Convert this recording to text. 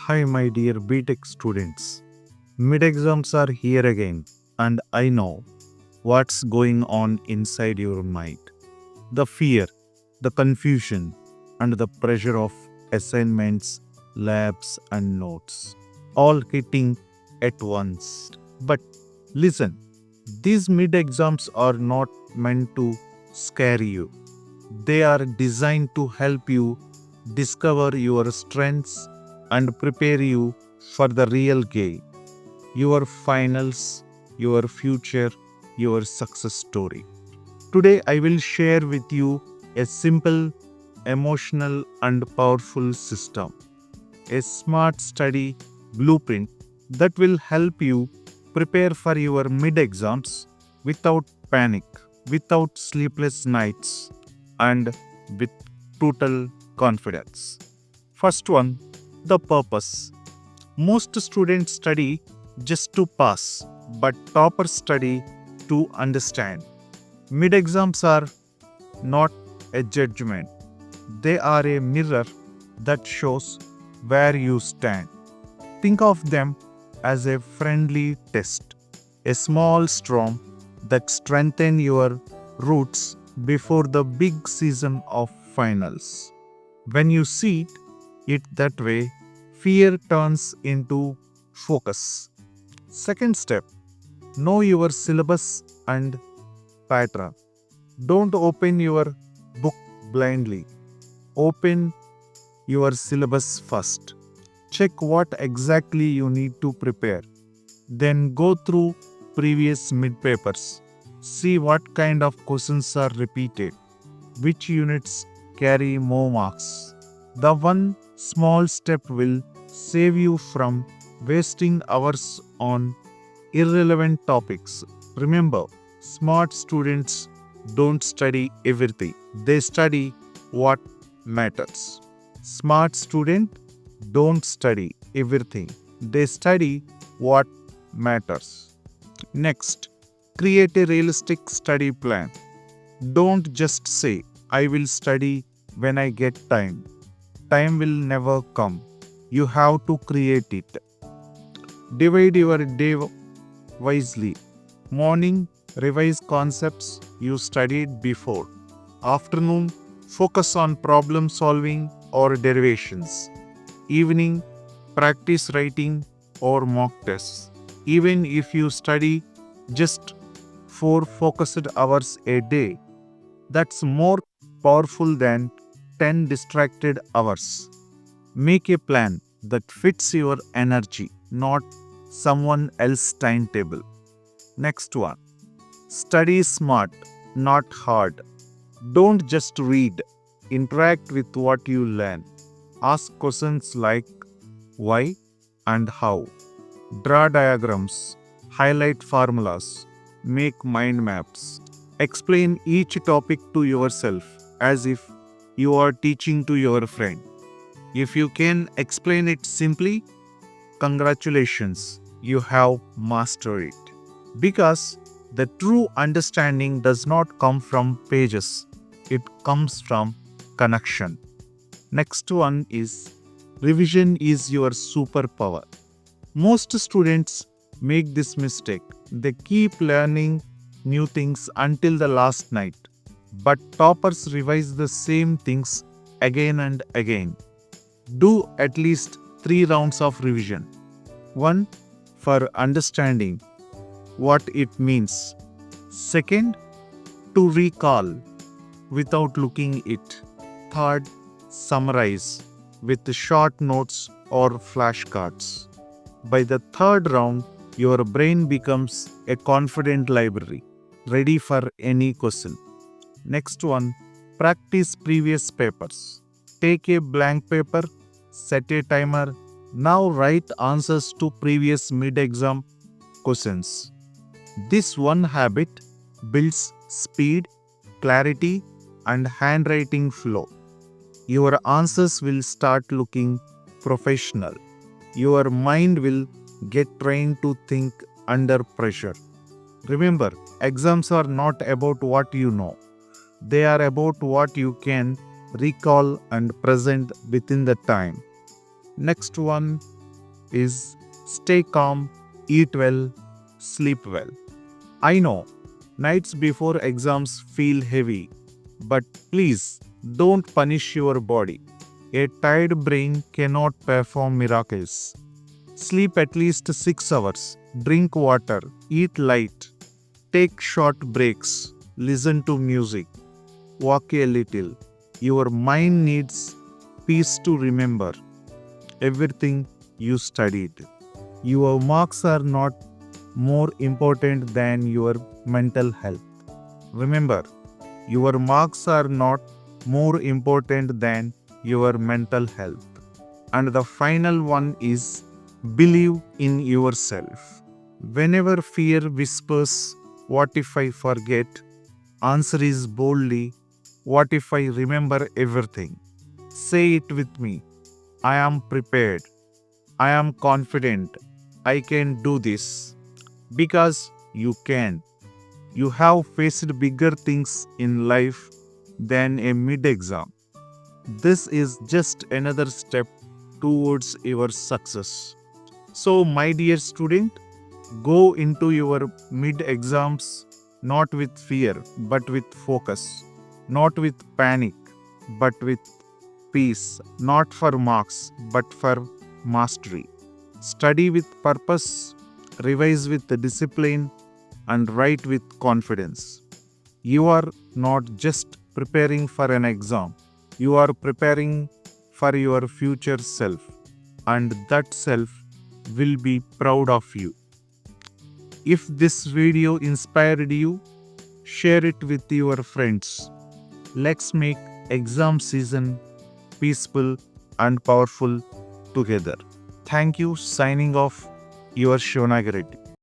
Hi, my dear B.Tech students. Mid exams are here again, and I know what's going on inside your mind. The fear, the confusion, and the pressure of assignments, labs, and notes, all hitting at once. But listen, these mid exams are not meant to scare you, they are designed to help you discover your strengths and prepare you for the real game, your finals, your future, your success story. Today, I will share with you a simple, emotional, and powerful system, a smart study blueprint that will help you prepare for your mid exams without panic, without sleepless nights, and with total confidence. First one, the purpose. Most students study just to pass, but toppers study to understand. Mid exams are not a judgment, they are a mirror that shows where you stand. Think of them as a friendly test, a small storm that strengthens your roots before the big season of finals. When you see it that way, fear turns into focus. Second step, know your syllabus and pattern. Don't open your book blindly. Open your syllabus first. Check what exactly you need to prepare. Then go through previous mid papers. See what kind of questions are repeated, which units carry more marks. The one small step will save you from wasting hours on irrelevant topics. Remember, smart students don't study everything, they study what matters. Smart student don't study everything, they study what matters. Next, create a realistic study plan. Don't just say, I will study when I get time. Time will never come. You have to create it. Divide your day wisely. Morning, revise concepts you studied before. Afternoon, focus on problem solving or derivations. Evening, practice writing or mock tests. Even if you study just 4 focused hours a day, that's more powerful than 10 distracted hours. Make a plan that fits your energy, not someone else's timetable. Next one, study smart, not hard. Don't just read, interact with what you learn. Ask questions like why and how. Draw diagrams, highlight formulas, make mind maps. Explain each topic to yourself as if you are teaching to your friend. If you can explain it simply, congratulations, you have mastered it. Because the true understanding does not come from pages, it comes from connection. Next one is revision is your superpower. Most students make this mistake. They keep learning new things until the last night. But toppers revise the same things again and again. Do at least 3 rounds of revision. One for understanding what it means. Second, to recall without looking it. Third, summarize with short notes or flashcards. By the third round, your brain becomes a confident library, ready for any question. Next one, practice previous papers. Take a blank paper, set a timer. Now write answers to previous mid-exam questions. This one habit builds speed, clarity, and handwriting flow. Your answers will start looking professional. Your mind will get trained to think under pressure. Remember, exams are not about what you know. They are about what you can recall and present within the time. Next one, is stay calm, eat well, sleep well. I know nights before exams feel heavy, but please don't punish your body. A tired brain cannot perform miracles. Sleep at least 6 hours, drink water, eat light, take short breaks, listen to music, walk a little. Your mind needs peace to remember everything you studied. Your marks are not more important than your mental health. Remember, your marks are not more important than your mental health. And the final one is believe in yourself. Whenever fear whispers, "What if I forget?" answer is boldly, "What if I remember everything?" Say it with me. I am prepared. I am confident. I can do this. Because you can. You have faced bigger things in life than a mid exam. This is just another step towards your success. So, my dear student, go into your mid exams not with fear but with focus, not with panic but with peace, not for marks but for mastery. Study with purpose, revise with discipline, and write with confidence. You are not just preparing for an exam, you are preparing for your future self, and that self will be proud of you. If this video inspired you, share it with your friends. Let's make exam season peaceful and powerful together. Thank you. Signing off, your Shonagareddy.